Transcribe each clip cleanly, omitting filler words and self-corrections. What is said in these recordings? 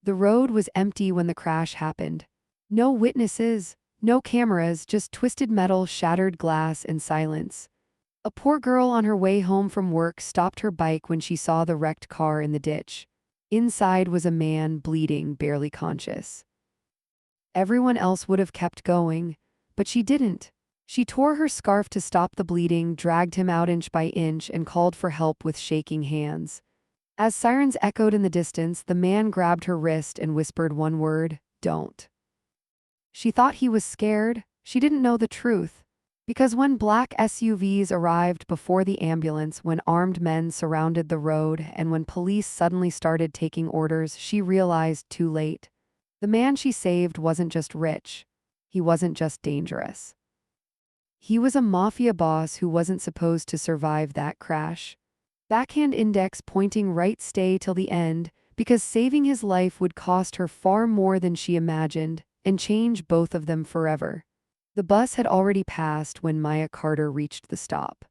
The road was empty when the crash happened. No witnesses, no cameras, just twisted metal, shattered glass, and silence. A poor girl on her way home from work stopped her bike when she saw the wrecked car in the ditch. Inside was a man bleeding, barely conscious. Everyone else would have kept going, but she didn't. She tore her scarf to stop the bleeding, dragged him out inch by inch, and called for help with shaking hands. As sirens echoed in the distance, the man grabbed her wrist and whispered one word, "Don't." She thought he was scared. She didn't know the truth. Because when black SUVs arrived before the ambulance, when armed men surrounded the road, and when police suddenly started taking orders, she realized too late. The man she saved wasn't just rich. He wasn't just dangerous. He was a mafia boss who wasn't supposed to survive that crash. Backhand index pointing right, stay till the end, because saving his life would cost her far more than she imagined, and change both of them forever. The bus had already passed when Maya Carter reached the stop.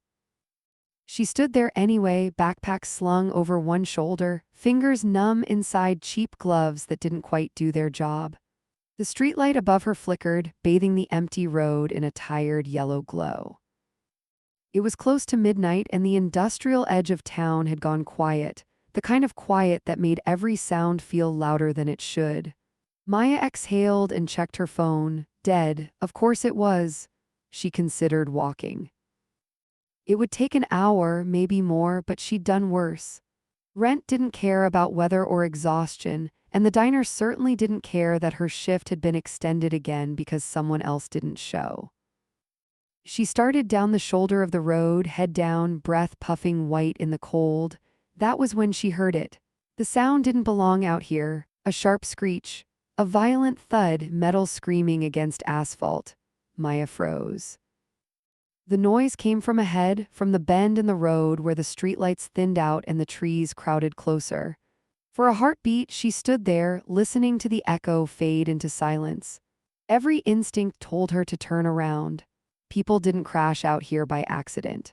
She stood there anyway, backpack slung over one shoulder, fingers numb inside cheap gloves that didn't quite do their job. The streetlight above her flickered, bathing the empty road in a tired yellow glow. It was close to midnight and the industrial edge of town had gone quiet, the kind of quiet that made every sound feel louder than it should. Maya exhaled and checked her phone. Dead, of course it was. She considered walking. It would take an hour, maybe more, but she'd done worse. Rent didn't care about weather or exhaustion, and the diner certainly didn't care that her shift had been extended again because someone else didn't show. She started down the shoulder of the road, head down, breath puffing white in the cold. That was when she heard it. The sound didn't belong out here. A sharp screech. A violent thud, metal screaming against asphalt. Maya froze. The noise came from ahead, from the bend in the road where the streetlights thinned out and the trees crowded closer. For a heartbeat, she stood there, listening to the echo fade into silence. Every instinct told her to turn around. People didn't crash out here by accident.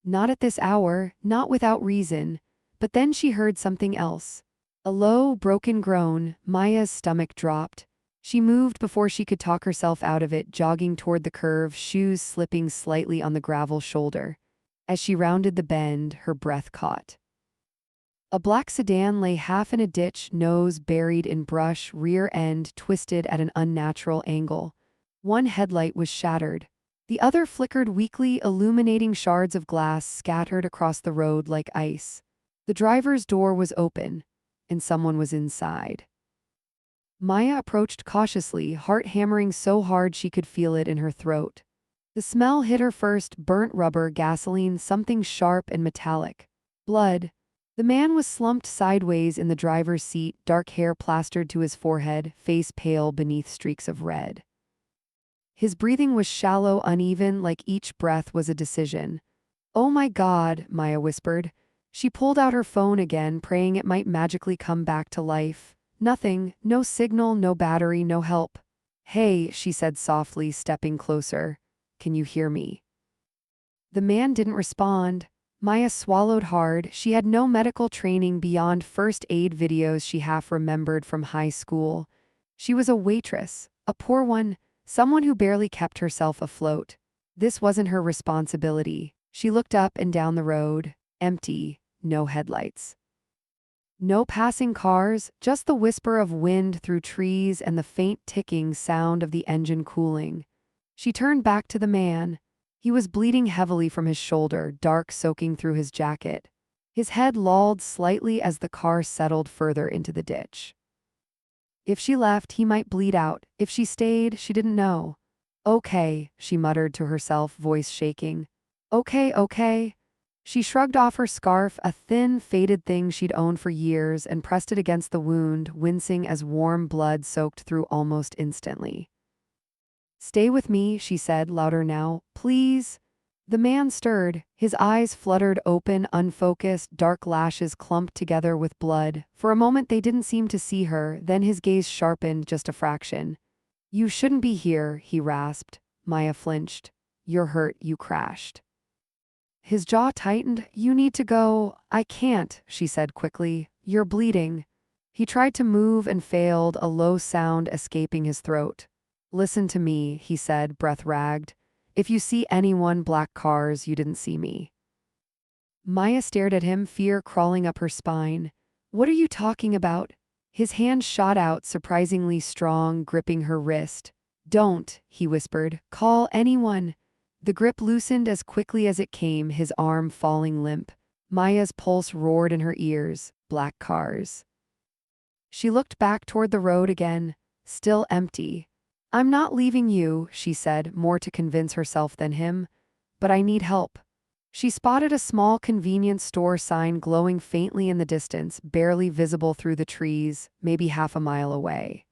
Not at this hour, not without reason. But then she heard something else. A low, broken groan. Maya's stomach dropped. She moved before she could talk herself out of it, jogging toward the curve, shoes slipping slightly on the gravel shoulder. As she rounded the bend, her breath caught. A black sedan lay half in a ditch, nose buried in brush, rear end twisted at an unnatural angle. One headlight was shattered. The other flickered weakly, illuminating shards of glass scattered across the road like ice. The driver's door was open, and someone was inside. Maya approached cautiously, heart hammering so hard she could feel it in her throat. The smell hit her first, burnt rubber, gasoline, something sharp and metallic. Blood. The man was slumped sideways in the driver's seat, dark hair plastered to his forehead, face pale beneath streaks of red. His breathing was shallow, uneven, like each breath was a decision. "Oh my God," Maya whispered. She pulled out her phone again, praying it might magically come back to life. Nothing, no signal, no battery, no help. "Hey," she said softly, stepping closer. "Can you hear me?" The man didn't respond. Maya swallowed hard. She had no medical training beyond first aid videos she half remembered from high school. She was a waitress, a poor one, someone who barely kept herself afloat. This wasn't her responsibility. She looked up and down the road. Empty, no headlights. No passing cars, just the whisper of wind through trees and the faint ticking sound of the engine cooling. She turned back to the man. He was bleeding heavily from his shoulder, dark soaking through his jacket. His head lolled slightly as the car settled further into the ditch. If she left, he might bleed out. If she stayed, she didn't know. "Okay," she muttered to herself, voice shaking. "Okay, okay." She shrugged off her scarf, a thin, faded thing she'd owned for years, and pressed it against the wound, wincing as warm blood soaked through almost instantly. "Stay with me," she said, louder now. "Please." The man stirred. His eyes fluttered open, unfocused, dark lashes clumped together with blood. For a moment they didn't seem to see her, then his gaze sharpened just a fraction. "You shouldn't be here," he rasped. Maya flinched. "You're hurt, you crashed." His jaw tightened. "You need to go." "I can't," she said quickly. "You're bleeding." He tried to move and failed, a low sound escaping his throat. Listen to me, he said, breath ragged. If you see anyone, black cars, you didn't see me. Maya stared at him, fear crawling up her spine. What are you talking about? His hand shot out, surprisingly strong, gripping her wrist. Don't, he whispered. Call anyone. The grip loosened as quickly as it came, his arm falling limp. Maya's pulse roared in her ears. Black cars. She looked back toward the road again, still empty. I'm not leaving you, she said, more to convince herself than him. But I need help. She spotted a small convenience store sign glowing faintly in the distance, barely visible through the trees, maybe half a mile away.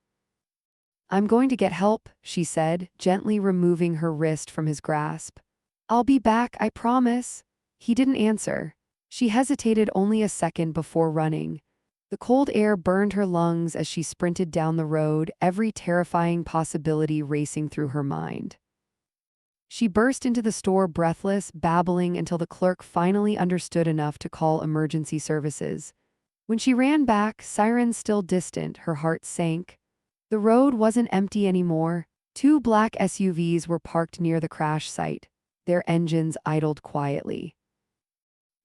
I'm going to get help, she said, gently removing her wrist from his grasp. I'll be back, I promise. He didn't answer. She hesitated only a second before running. The cold air burned her lungs as she sprinted down the road, every terrifying possibility racing through her mind. She burst into the store breathless, babbling until the clerk finally understood enough to call emergency services. When she ran back, sirens still distant, her heart sank. The road wasn't empty anymore. 2 black SUVs were parked near the crash site. Their engines idled quietly.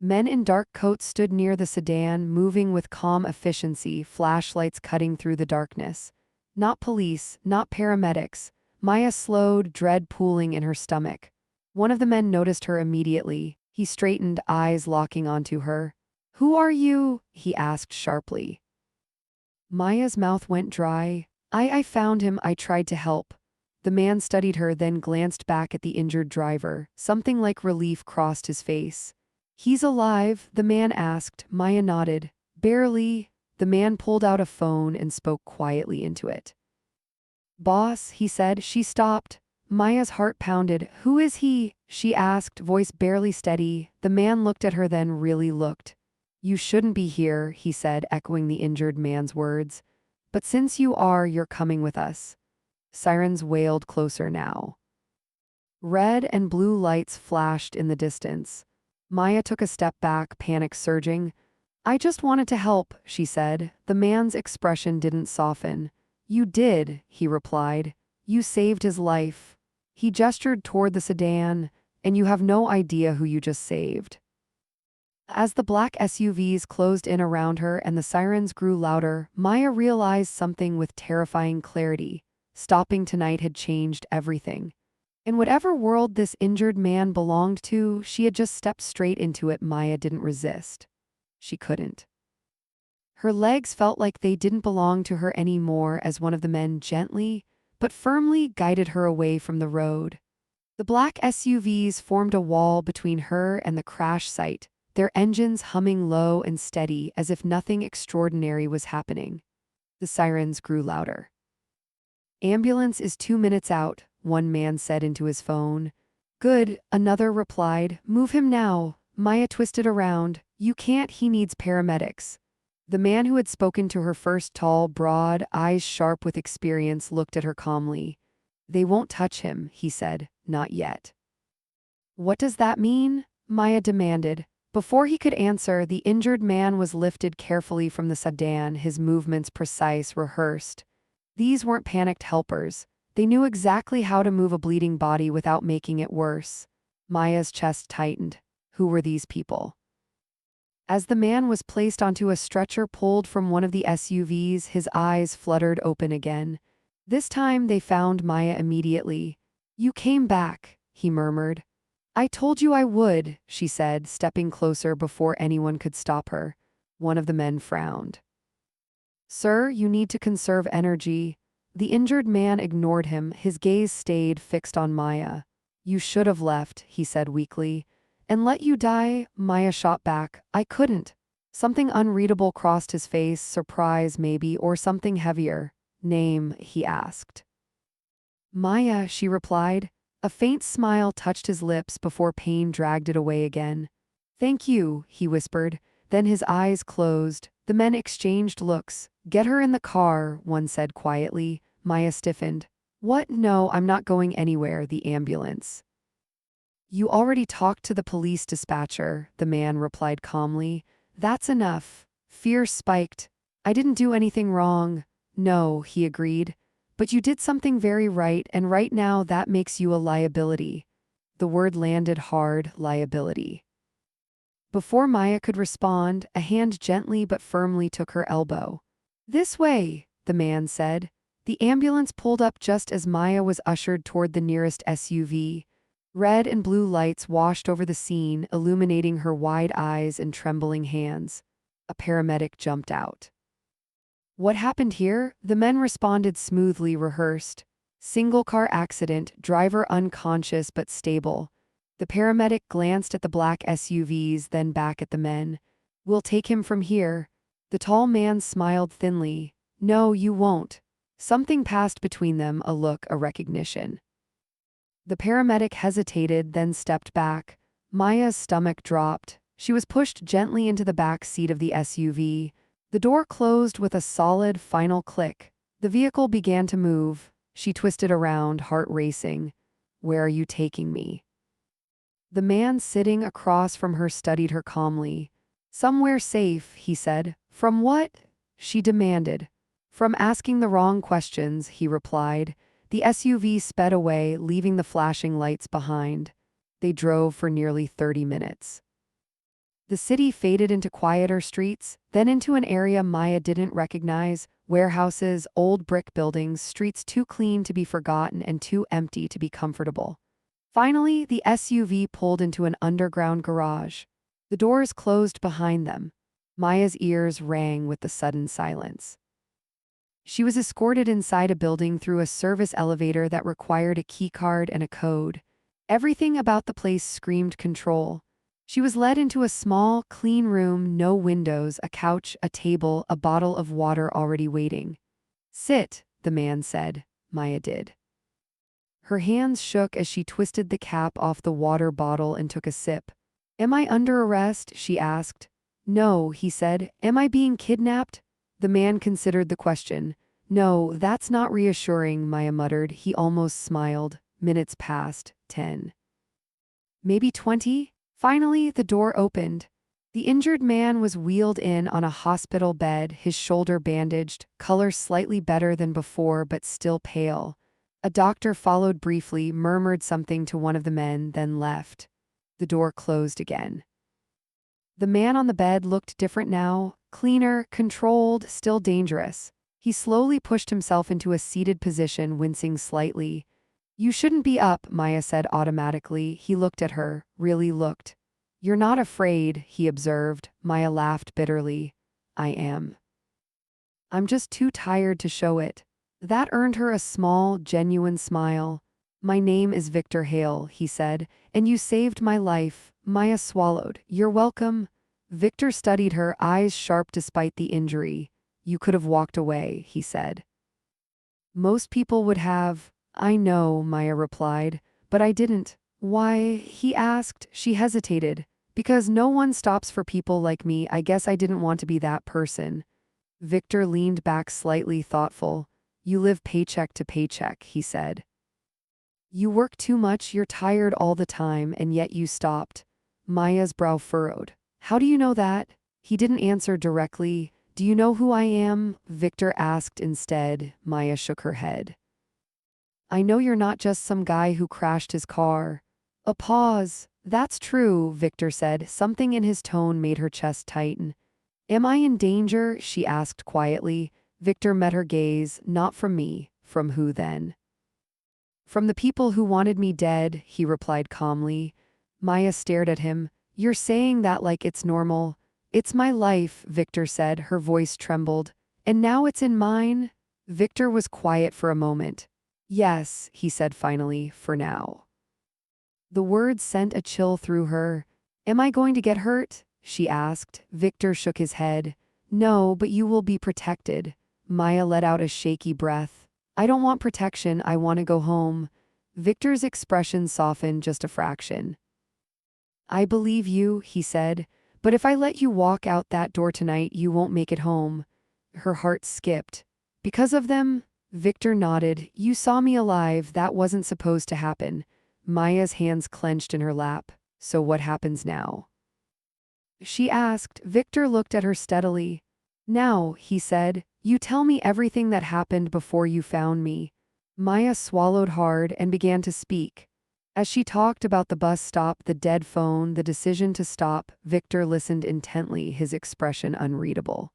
Men in dark coats stood near the sedan, moving with calm efficiency, flashlights cutting through the darkness. Not police, not paramedics. Maya slowed, dread pooling in her stomach. One of the men noticed her immediately. He straightened, eyes locking onto her. Who are you? He asked sharply. Maya's mouth went dry. I found him, I tried to help. The man studied her, then glanced back at the injured driver. Something like relief crossed his face. He's alive, the man asked. Maya nodded. Barely. The man pulled out a phone and spoke quietly into it. Boss, he said. She stopped. Maya's heart pounded. Who is he? She asked, voice barely steady. The man looked at her, then really looked. You shouldn't be here, he said, echoing the injured man's words. But since you are, you're coming with us. Sirens wailed closer now. Red and blue lights flashed in the distance. Maya took a step back, panic surging. I just wanted to help, she said. The man's expression didn't soften. You did, he replied. You saved his life. He gestured toward the sedan, and you have no idea who you just saved. As the black SUVs closed in around her and the sirens grew louder, Maya realized something with terrifying clarity. Stopping tonight had changed everything. In whatever world this injured man belonged to, she had just stepped straight into it. Maya didn't resist. She couldn't. Her legs felt like they didn't belong to her anymore as one of the men gently, but firmly guided her away from the road. The black SUVs formed a wall between her and the crash site, their engines humming low and steady as if nothing extraordinary was happening. The sirens grew louder. Ambulance is 2 minutes out, one man said into his phone. Good, another replied. Move him now. Maya twisted around. You can't, he needs paramedics. The man who had spoken to her first, tall, broad, eyes sharp with experience, looked at her calmly. They won't touch him, he said. Not yet. What does that mean? Maya demanded. Before he could answer, the injured man was lifted carefully from the sedan, his movements precise, rehearsed. These weren't panicked helpers. They knew exactly how to move a bleeding body without making it worse. Maya's chest tightened. Who were these people? As the man was placed onto a stretcher pulled from one of the SUVs, his eyes fluttered open again. This time they found Maya immediately. You came back, he murmured. I told you I would, she said, stepping closer before anyone could stop her. One of the men frowned. Sir, you need to conserve energy. The injured man ignored him, his gaze stayed fixed on Maya. You should have left, he said weakly. And let you die? Maya shot back. I couldn't. Something unreadable crossed his face, surprise maybe, or something heavier. Name, he asked. Maya, she replied. A faint smile touched his lips before pain dragged it away again. Thank you, he whispered. Then his eyes closed. The men exchanged looks. Get her in the car, one said quietly. Maya stiffened. What? No, I'm not going anywhere, the ambulance. You already talked to the police dispatcher, the man replied calmly. That's enough. Fear spiked. I didn't do anything wrong. No, he agreed. But you did something very right, and right now that makes you a liability. The word landed hard, liability. Before Maya could respond, a hand gently but firmly took her elbow. This way, the man said. The ambulance pulled up just as Maya was ushered toward the nearest SUV. Red and blue lights washed over the scene, illuminating her wide eyes and trembling hands. A paramedic jumped out. What happened here? The men responded smoothly, rehearsed. Single car accident, driver unconscious but stable. The paramedic glanced at the black SUVs, then back at the men. We'll take him from here. The tall man smiled thinly. No, you won't. Something passed between them, a look, a recognition. The paramedic hesitated, then stepped back. Maya's stomach dropped. She was pushed gently into the back seat of the SUV. The door closed with a solid, final click. The vehicle began to move. She twisted around, heart racing. Where are you taking me? The man sitting across from her studied her calmly. Somewhere safe, he said. From what? She demanded. From asking the wrong questions, he replied. The SUV sped away, leaving the flashing lights behind. They drove for nearly 30 minutes. The city faded into quieter streets, then into an area Maya didn't recognize: warehouses, old brick buildings, streets too clean to be forgotten and too empty to be comfortable. Finally, the SUV pulled into an underground garage. The doors closed behind them. Maya's ears rang with the sudden silence. She was escorted inside a building through a service elevator that required a keycard and a code. Everything about the place screamed control. She was led into a small, clean room, no windows, a couch, a table, a bottle of water already waiting. Sit, the man said. Maya did. Her hands shook as she twisted the cap off the water bottle and took a sip. Am I under arrest? She asked. No, he said. Am I being kidnapped? The man considered the question. No, that's not reassuring, Maya muttered. He almost smiled. Minutes passed, 10. Maybe 20? Finally, the door opened. The injured man was wheeled in on a hospital bed, his shoulder bandaged, color slightly better than before but still pale. A doctor followed briefly, murmured something to one of the men, then left. The door closed again. The man on the bed looked different now, cleaner, controlled, still dangerous. He slowly pushed himself into a seated position, wincing slightly. You shouldn't be up, Maya said automatically. He looked at her, really looked. You're not afraid, he observed. Maya laughed bitterly. I am. I'm just too tired to show it. That earned her a small, genuine smile. My name is Victor Hale, he said, and you saved my life. Maya swallowed. You're welcome. Victor studied her, eyes sharp despite the injury. You could have walked away, he said. Most people would have. I know, Maya replied, but I didn't. Why? He asked. She hesitated. Because no one stops for people like me. I guess I didn't want to be that person. Victor leaned back slightly, thoughtful. You live paycheck to paycheck, he said. You work too much, you're tired all the time, and yet you stopped. Maya's brow furrowed. How do you know that? He didn't answer directly. Do you know who I am? Victor asked instead. Maya shook her head. I know you're not just some guy who crashed his car. A pause. That's true, Victor said. Something in his tone made her chest tighten. Am I in danger? She asked quietly. Victor met her gaze. Not from me. From who then? From the people who wanted me dead, he replied calmly. Maya stared at him. You're saying that like it's normal. It's my life, Victor said. Her voice trembled. And now it's in mine? Victor was quiet for a moment. Yes, he said finally, for now. The words sent a chill through her. Am I going to get hurt? She asked. Victor shook his head. No, but you will be protected. Maya let out a shaky breath. I don't want protection, I want to go home. Victor's expression softened just a fraction. I believe you, he said, but if I let you walk out that door tonight, you won't make it home. Her heart skipped. Because of them? Victor nodded. You saw me alive, that wasn't supposed to happen. Maya's hands clenched in her lap. So what happens now? She asked. Victor looked at her steadily. Now, he said, you tell me everything that happened before you found me. Maya swallowed hard and began to speak. As she talked about the bus stop, the dead phone, the decision to stop, Victor listened intently, his expression unreadable.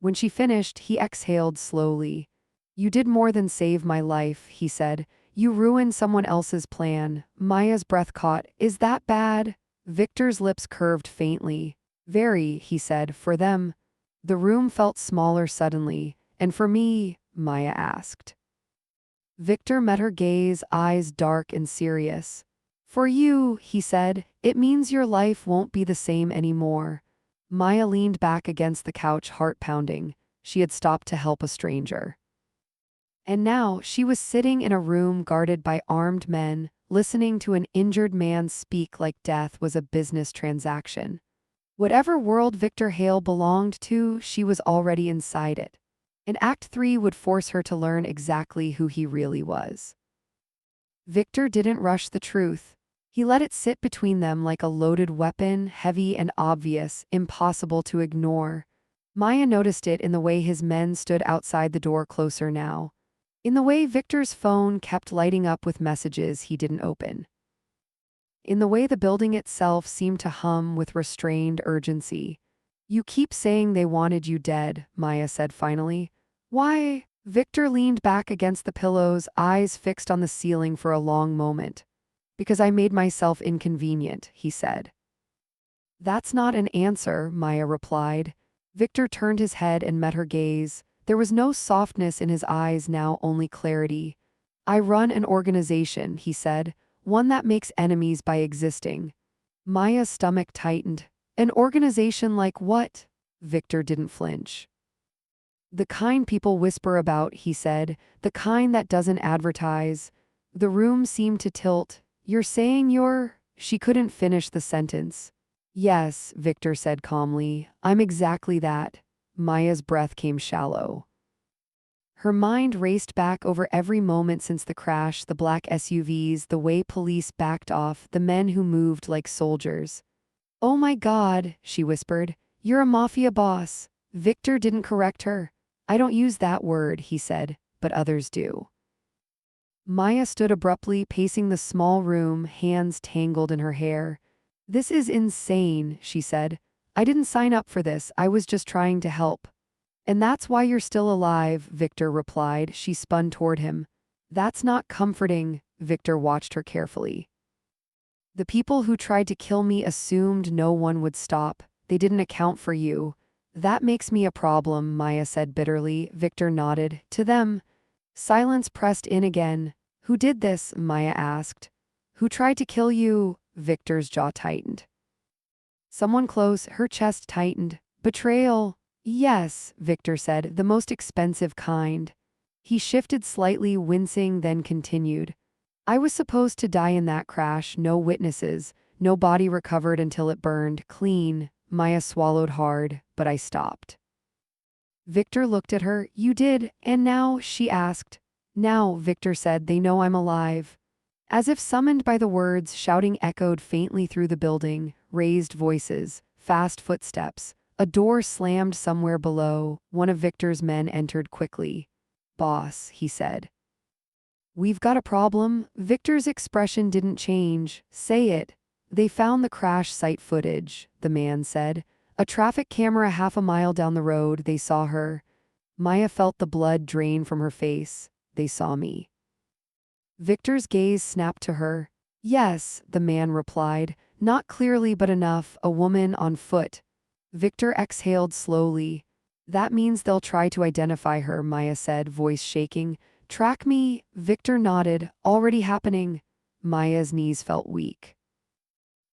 When she finished, he exhaled slowly. You did more than save my life, he said. You ruined someone else's plan. Maya's breath caught. Is that bad? Victor's lips curved faintly. Very, he said, for them. The room felt smaller suddenly. And for me? Maya asked. Victor met her gaze, eyes dark and serious. For you, he said, it means your life won't be the same anymore. Maya leaned back against the couch, heart pounding. She had stopped to help a stranger. And now she was sitting in a room guarded by armed men, listening to an injured man speak like death was a business transaction. Whatever world Victor Hale belonged to, she was already inside it. And Act 3 would force her to learn exactly who he really was. Victor didn't rush the truth. He let it sit between them like a loaded weapon, heavy and obvious, impossible to ignore. Maya noticed it in the way his men stood outside the door closer now. In the way Victor's phone kept lighting up with messages he didn't open. In the way the building itself seemed to hum with restrained urgency. You keep saying they wanted you dead, Maya said finally. Why? Victor leaned back against the pillows, eyes fixed on the ceiling for a long moment. Because I made myself inconvenient, he said. That's not an answer, Maya replied. Victor turned his head and met her gaze. There was no softness in his eyes now, only clarity. I run an organization, he said, one that makes enemies by existing. Maya's stomach tightened. An organization like what? Victor didn't flinch. The kind people whisper about, he said, the kind that doesn't advertise. The room seemed to tilt. You're saying you're… She couldn't finish the sentence. Yes, Victor said calmly, I'm exactly that. Maya's breath came shallow. Her mind raced back over every moment since the crash, the black SUVs, the way police backed off, the men who moved like soldiers. Oh my God, she whispered, you're a mafia boss. Victor didn't correct her. I don't use that word, he said, but others do. Maya stood abruptly, pacing the small room, hands tangled in her hair. This is insane, she said. I didn't sign up for this, I was just trying to help. And that's why you're still alive, Victor replied. She spun toward him. That's not comforting, Victor watched her carefully. The people who tried to kill me assumed no one would stop. They didn't account for you. That makes me a problem, Maya said bitterly. Victor nodded. To them. Silence pressed in again. Who did this? Maya asked. Who tried to kill you? Victor's jaw tightened. Someone close, her chest tightened. Betrayal. Yes, Victor said, the most expensive kind. He shifted slightly, wincing, then continued. I was supposed to die in that crash, no witnesses, no body recovered until it burned clean. Maya swallowed hard, but I stopped. Victor looked at her. You did, and now? She asked. Now, Victor said, they know I'm alive. As if summoned by the words, shouting echoed faintly through the building, raised voices, fast footsteps. A door slammed somewhere below. One of Victor's men entered quickly. Boss, he said. We've got a problem. Victor's expression didn't change. Say it. They found the crash site footage, the man said. A traffic camera half a mile down the road, they saw her. Maya felt the blood drain from her face. They saw me. Victor's gaze snapped to her. Yes, the man replied, not clearly but enough, a woman on foot. Victor exhaled slowly. That means they'll try to identify her, Maya said, voice shaking. Track me? Victor nodded. Already happening. Maya's knees felt weak.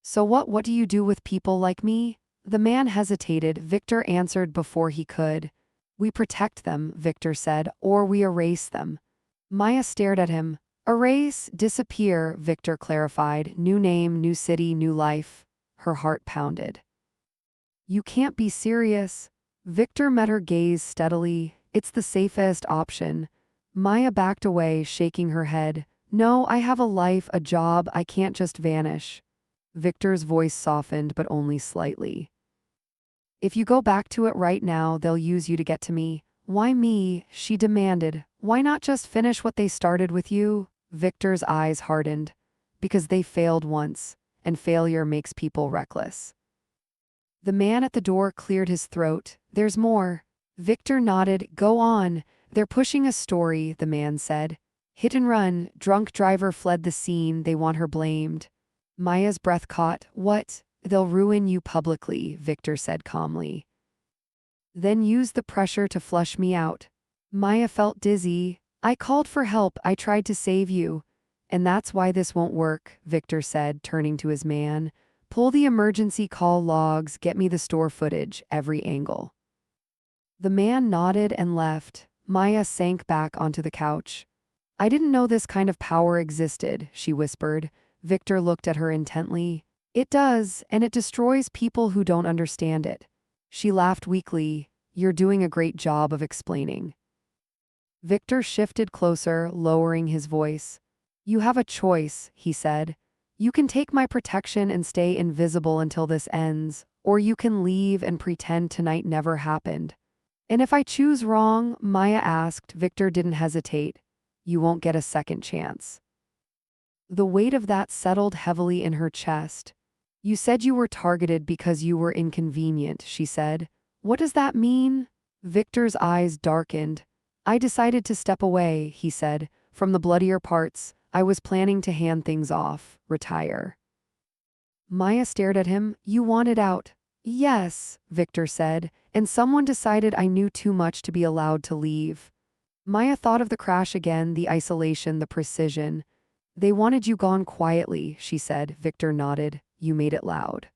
So what do you do with people like me? The man hesitated. Victor answered before he could. We protect them, Victor said, or we erase them. Maya stared at him. Erase, disappear, Victor clarified. New name, new city, new life. Her heart pounded. You can't be serious. Victor met her gaze steadily. It's the safest option. Maya backed away, shaking her head. No, I have a life, a job, I can't just vanish. Victor's voice softened, but only slightly. If you go back to it right now, they'll use you to get to me. Why me? She demanded. Why not just finish what they started with you? Victor's eyes hardened. Because they failed once, and failure makes people reckless. The man at the door cleared his throat. There's more. Victor nodded. Go on. They're pushing a story, the man said. Hit and run. Drunk driver fled the scene. They want her blamed. Maya's breath caught. What? They'll ruin you publicly, Victor said calmly. Then use the pressure to flush me out. Maya felt dizzy. I called for help. I tried to save you. And that's why this won't work, Victor said, turning to his man. Pull the emergency call logs, get me the store footage, every angle. The man nodded and left. Maya sank back onto the couch. I didn't know this kind of power existed, she whispered. Victor looked at her intently. It does, and it destroys people who don't understand it. She laughed weakly. You're doing a great job of explaining. Victor shifted closer, lowering his voice. You have a choice, he said. You can take my protection and stay invisible until this ends, or you can leave and pretend tonight never happened. And if I choose wrong, Maya asked. Victor didn't hesitate. You won't get a second chance. The weight of that settled heavily in her chest. You said you were targeted because you were inconvenient, she said. What does that mean? Victor's eyes darkened. I decided to step away, he said, from the bloodier parts. I was planning to hand things off, retire. Maya stared at him. You wanted out. Yes, Victor said, and someone decided I knew too much to be allowed to leave. Maya thought of the crash again, the isolation, the precision. They wanted you gone quietly, she said. Victor nodded. You made it loud.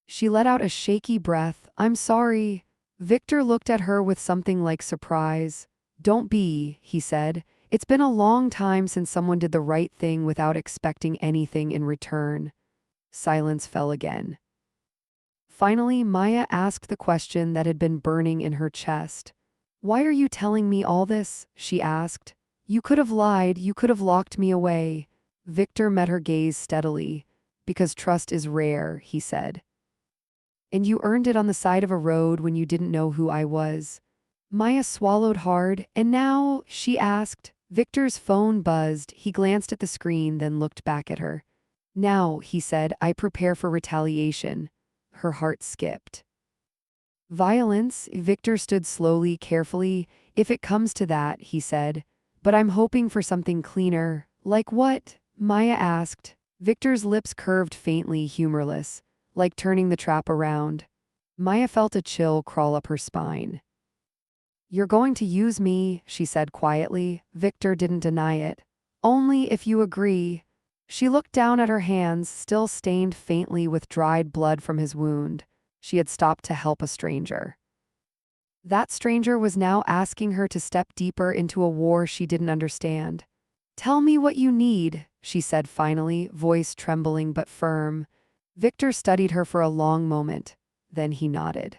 She let out a shaky breath. I'm sorry. Victor looked at her with something like surprise. Don't be, he said. It's been a long time since someone did the right thing without expecting anything in return. Silence fell again. Finally, Maya asked the question that had been burning in her chest. Why are you telling me all this? She asked. You could have lied, you could have locked me away. Victor met her gaze steadily. Because trust is rare, he said. And you earned it on the side of a road when you didn't know who I was. Maya swallowed hard. And now, she asked. Victor's phone buzzed. He glanced at the screen, then looked back at her. Now, he said, I prepare for retaliation. Her heart skipped. Violence? Victor stood slowly, carefully. If it comes to that, he said. But I'm hoping for something cleaner. Like what? Maya asked. Victor's lips curved faintly, humorless, like turning the trap around. Maya felt a chill crawl up her spine. You're going to use me, she said quietly. Victor didn't deny it. Only if you agree. She looked down at her hands, still stained faintly with dried blood from his wound. She had stopped to help a stranger. That stranger was now asking her to step deeper into a war she didn't understand. Tell me what you need, she said finally, voice trembling but firm. Victor studied her for a long moment. Then he nodded.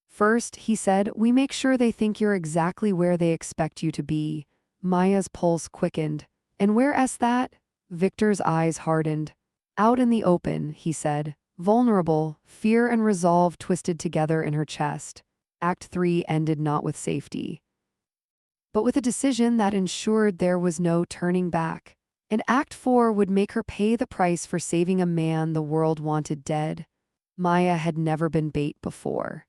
First, he said, we make sure they think you're exactly where they expect you to be. Maya's pulse quickened. And where's that? Victor's eyes hardened. Out in the open, he said. Vulnerable, fear and resolve twisted together in her chest. Act 3 ended not with safety, but with a decision that ensured there was no turning back. And Act 4 would make her pay the price for saving a man the world wanted dead. Maya had never been bait before.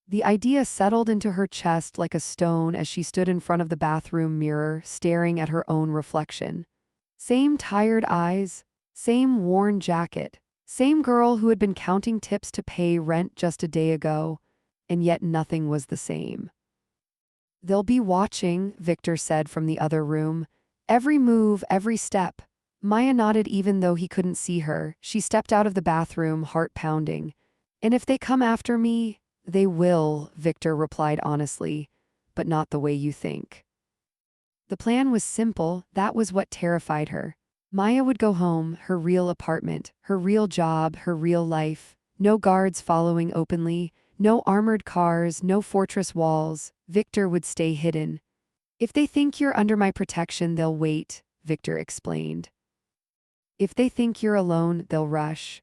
The idea settled into her chest like a stone as she stood in front of the bathroom mirror, staring at her own reflection. Same tired eyes, same worn jacket, same girl who had been counting tips to pay rent just a day ago, and yet nothing was the same. They'll be watching, Victor said from the other room. Every move, every step. Maya nodded even though he couldn't see her. She stepped out of the bathroom, heart pounding. And if they come after me, they will, Victor replied honestly, but not the way you think. The plan was simple. That was what terrified her. Maya would go home, her real apartment, her real job, her real life. No guards following openly, no armored cars, no fortress walls. Victor would stay hidden. If they think you're under my protection, they'll wait, Victor explained. If they think you're alone, they'll rush.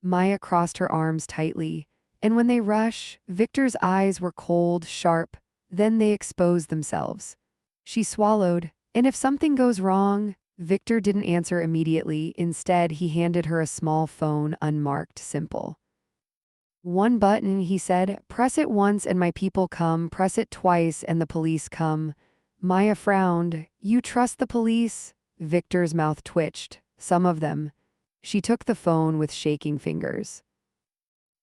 Maya crossed her arms tightly. And when they rush, Victor's eyes were cold, sharp, then they expose themselves. She swallowed, and if something goes wrong, Victor didn't answer immediately. Instead, he handed her a small phone, unmarked, simple. One button, he said. Press it once and my people come. Press it twice and the police come. Maya frowned. You trust the police? Victor's mouth twitched. Some of them. She took the phone with shaking fingers.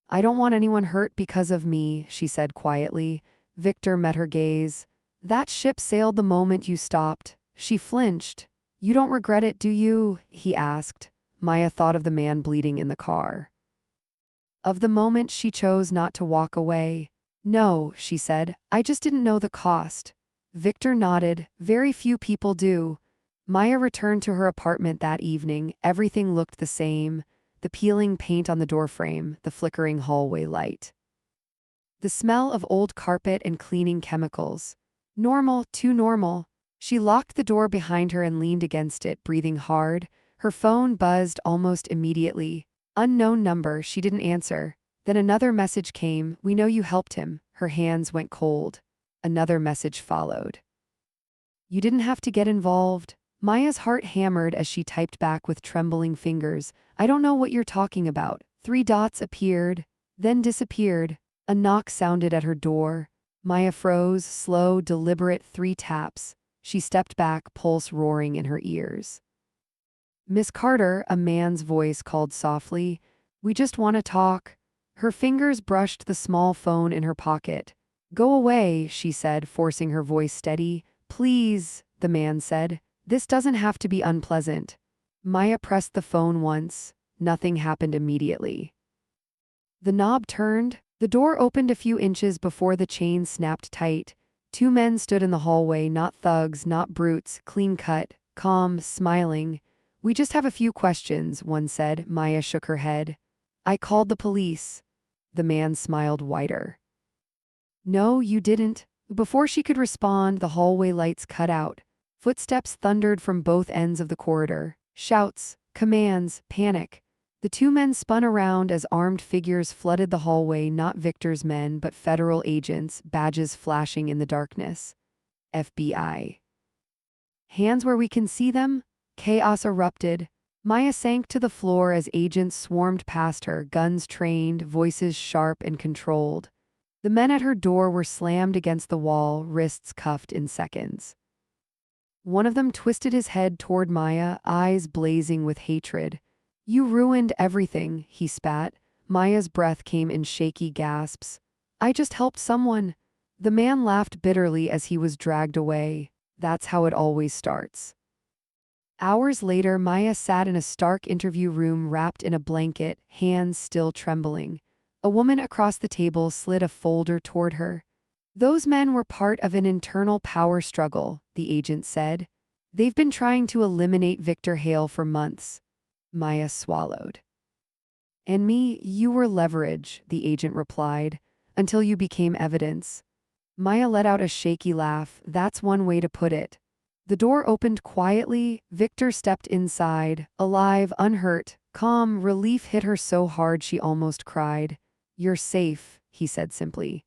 I don't want anyone hurt because of me, she said quietly. Victor met her gaze. That ship sailed the moment you stopped. She flinched. You don't regret it, do you? He asked. Maya thought of the man bleeding in the car. Of the moment she chose not to walk away. No, she said, I just didn't know the cost. Victor nodded. Very few people do. Maya returned to her apartment that evening. Everything looked the same. The peeling paint on the doorframe, the flickering hallway light. The smell of old carpet and cleaning chemicals. Normal, too normal. She locked the door behind her and leaned against it, breathing hard. Her phone buzzed almost immediately. Unknown number, she didn't answer. Then another message came, we know you helped him. Her hands went cold. Another message followed. You didn't have to get involved. Maya's heart hammered as she typed back with trembling fingers. I don't know what you're talking about. 3 dots appeared, then disappeared. A knock sounded at her door. Maya froze, slow, deliberate 3 taps. She stepped back, pulse roaring in her ears. Miss Carter, a man's voice called softly. We just want to talk. Her fingers brushed the small phone in her pocket. Go away, she said, forcing her voice steady. Please, the man said. This doesn't have to be unpleasant. Maya pressed the phone once. Nothing happened immediately. The knob turned. The door opened a few inches before the chain snapped tight. 2 men stood in the hallway, not thugs, not brutes, clean-cut, calm, smiling. We just have a few questions, one said. Maya shook her head. I called the police. The man smiled wider. No, you didn't. Before she could respond, the hallway lights cut out. Footsteps thundered from both ends of the corridor. Shouts, commands, panic. The 2 men spun around as armed figures flooded the hallway, not Victor's men but federal agents, badges flashing in the darkness. FBI. Hands where we can see them? Chaos erupted. Maya sank to the floor as agents swarmed past her, guns trained, voices sharp and controlled. The men at her door were slammed against the wall, wrists cuffed in seconds. One of them twisted his head toward Maya, eyes blazing with hatred. You ruined everything, he spat. Maya's breath came in shaky gasps. I just helped someone. The man laughed bitterly as he was dragged away. That's how it always starts. Hours later, Maya sat in a stark interview room wrapped in a blanket, hands still trembling. A woman across the table slid a folder toward her. Those men were part of an internal power struggle, the agent said. They've been trying to eliminate Victor Hale for months. Maya swallowed. And me, you were leverage, the agent replied, until you became evidence. Maya let out a shaky laugh. That's one way to put it. The door opened quietly. Victor stepped inside, alive, unhurt, calm. Relief hit her so hard she almost cried. You're safe, he said simply.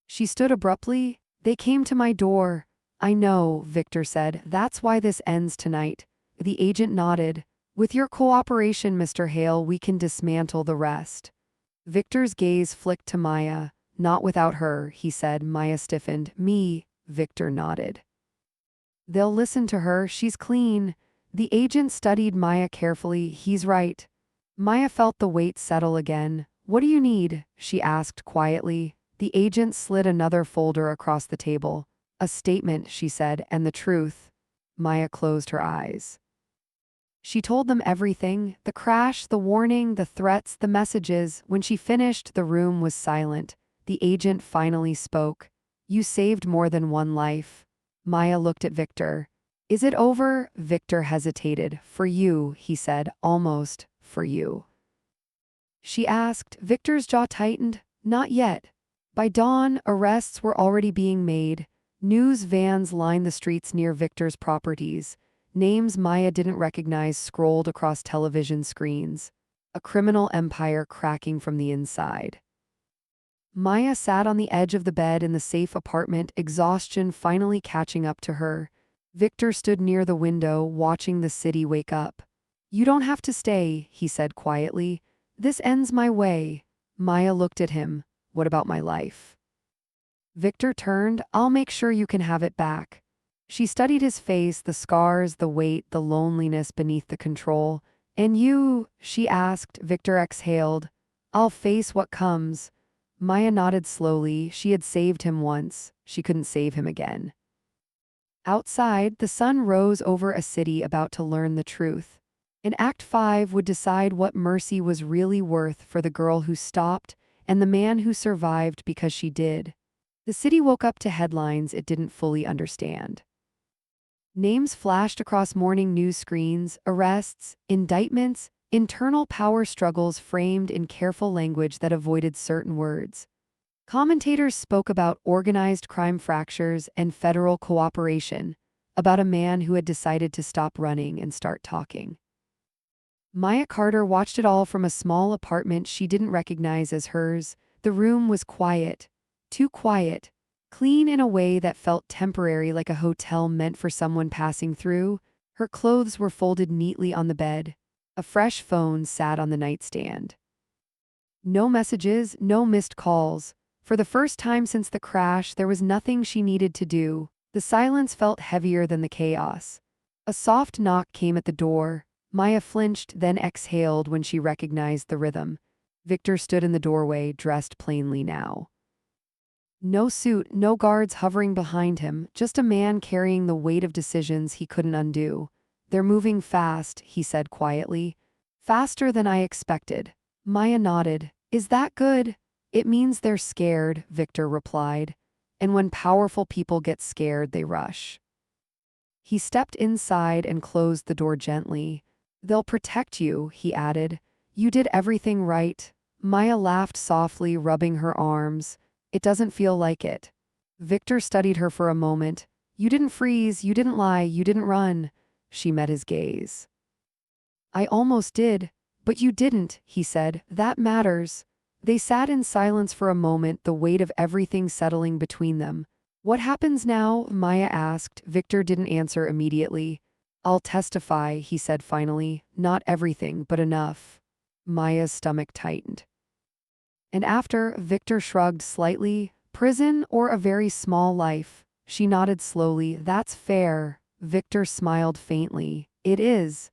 She stood abruptly. They came to my door. I know, Victor said. That's why this ends tonight. The agent nodded. With your cooperation, Mr. Hale, we can dismantle the rest. Victor's gaze flicked to Maya. Not without her, he said. Maya stiffened. Me, Victor nodded. They'll listen to her. She's clean. The agent studied Maya carefully. He's right. Maya felt the weight settle again. What do you need? She asked quietly. The agent slid another folder across the table. A statement, she said, and the truth. Maya closed her eyes. She told them everything, the crash, the warning, the threats, the messages. When she finished, the room was silent. The agent finally spoke. You saved more than one life. Maya looked at Victor. Is it over? Victor hesitated. For you, he said, almost, for you. She asked. Victor's jaw tightened. Not yet. By dawn, arrests were already being made. News vans lined the streets near Victor's properties. Names Maya didn't recognize scrolled across television screens. A criminal empire cracking from the inside. Maya sat on the edge of the bed in the safe apartment, exhaustion finally catching up to her. Victor stood near the window, watching the city wake up. "You don't have to stay," he said quietly. "This ends my way." Maya looked at him. "What about my life?" Victor turned. "I'll make sure you can have it back." She studied his face, the scars, the weight, the loneliness beneath the control. "And you?" she asked. Victor exhaled. "I'll face what comes." Maya nodded slowly. She had saved him once. She couldn't save him again. Outside, the sun rose over a city about to learn the truth. In Act 5 would decide what mercy was really worth for the girl who stopped and the man who survived because she did. The city woke up to headlines it didn't fully understand. Names flashed across morning news screens, arrests, indictments, internal power struggles framed in careful language that avoided certain words. Commentators spoke about organized crime fractures and federal cooperation, about a man who had decided to stop running and start talking. Maya Carter watched it all from a small apartment she didn't recognize as hers. The room was quiet, too quiet, clean in a way that felt temporary, like a hotel meant for someone passing through. Her clothes were folded neatly on the bed. A fresh phone sat on the nightstand. No messages, no missed calls. For the first time since the crash, there was nothing she needed to do. The silence felt heavier than the chaos. A soft knock came at the door. Maya flinched, then exhaled when she recognized the rhythm. Victor stood in the doorway, dressed plainly now. No suit, no guards hovering behind him, just a man carrying the weight of decisions he couldn't undo. "They're moving fast," he said quietly. "Faster than I expected." Maya nodded. "Is that good?" "It means they're scared," Victor replied. "And when powerful people get scared, they rush." He stepped inside and closed the door gently. "They'll protect you," he added. "You did everything right." Maya laughed softly, rubbing her arms. "It doesn't feel like it." Victor studied her for a moment. "You didn't freeze, you didn't lie, you didn't run." She met his gaze. "I almost did. But you didn't," he said. "That matters." They sat in silence for a moment, the weight of everything settling between them. "What happens now?" Maya asked. Victor didn't answer immediately. "I'll testify," he said finally. "Not everything, but enough." Maya's stomach tightened. "And after?" Victor shrugged slightly. "Prison or a very small life?" She nodded slowly. "That's fair." Victor smiled faintly. "It is."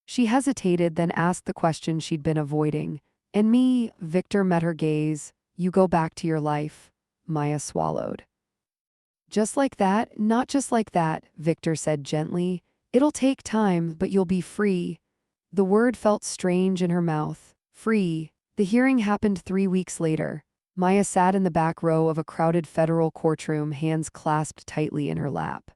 She hesitated, then asked the question she'd been avoiding. "And me?" Victor met her gaze. "You go back to your life." Maya swallowed. "Just like that?" "Not just like that," Victor said gently. "It'll take time, but you'll be free." The word felt strange in her mouth. Free. The hearing happened 3 weeks later. Maya sat in the back row of a crowded federal courtroom, hands clasped tightly in her lap.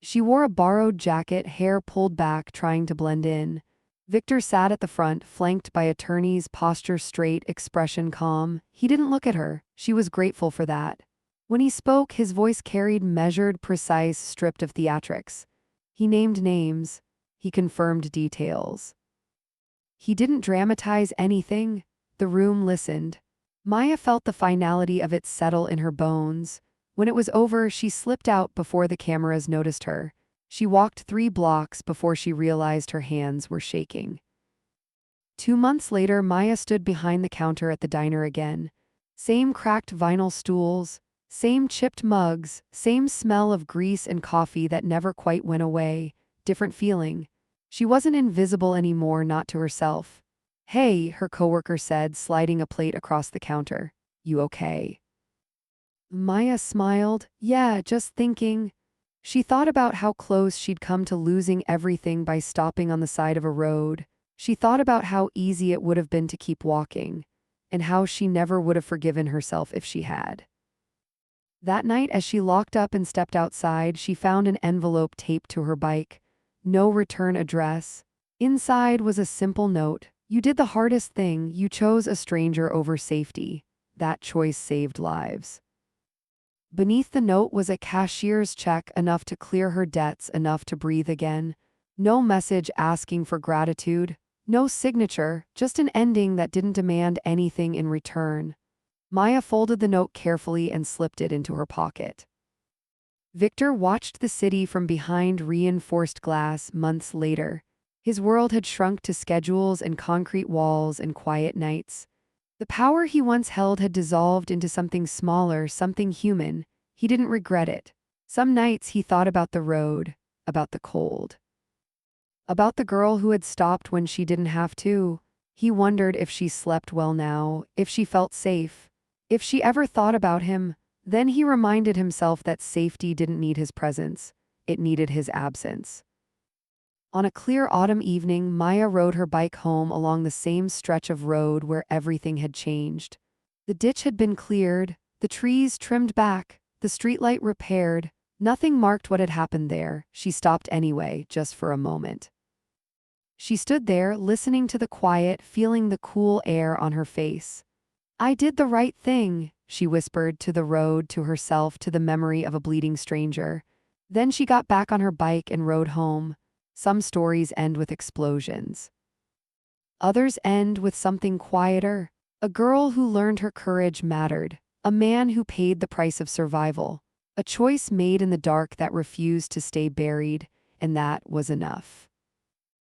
She wore a borrowed jacket, hair pulled back, trying to blend in. Victor sat at the front, flanked by attorneys, posture straight, expression calm. He didn't look at her. She was grateful for that. When he spoke, his voice carried measured, precise, stripped of theatrics. He named names. He confirmed details. He didn't dramatize anything. The room listened. Maya felt the finality of it settle in her bones. When it was over, she slipped out before the cameras noticed her. She walked 3 blocks before she realized her hands were shaking. 2 months later, Maya stood behind the counter at the diner again. Same cracked vinyl stools, same chipped mugs, same smell of grease and coffee that never quite went away. Different feeling. She wasn't invisible anymore, not to herself. "Hey," her coworker said, sliding a plate across the counter. "You okay?" Maya smiled. "Yeah, just thinking." She thought about how close she'd come to losing everything by stopping on the side of a road. She thought about how easy it would have been to keep walking, and how she never would have forgiven herself if she had. That night, as she locked up and stepped outside, she found an envelope taped to her bike. No return address. Inside was a simple note. "You did the hardest thing. You chose a stranger over safety. That choice saved lives." Beneath the note was a cashier's check, enough to clear her debts, enough to breathe again. No message asking for gratitude. No signature, just an ending that didn't demand anything in return. Maya folded the note carefully and slipped it into her pocket. Victor watched the city from behind reinforced glass months later. His world had shrunk to schedules and concrete walls and quiet nights. The power he once held had dissolved into something smaller, something human. He didn't regret it. Some nights he thought about the road, about the cold, about the girl who had stopped when she didn't have to. He wondered if she slept well now, if she felt safe, if she ever thought about him. Then he reminded himself that safety didn't need his presence, it needed his absence. On a clear autumn evening, Maya rode her bike home along the same stretch of road where everything had changed. The ditch had been cleared, the trees trimmed back, the streetlight repaired. Nothing marked what had happened there. She stopped anyway, just for a moment. She stood there, listening to the quiet, feeling the cool air on her face. "I did the right thing," she whispered, to the road, to herself, to the memory of a bleeding stranger. Then she got back on her bike and rode home. Some stories end with explosions. Others end with something quieter. A girl who learned her courage mattered. A man who paid the price of survival. A choice made in the dark that refused to stay buried, and that was enough.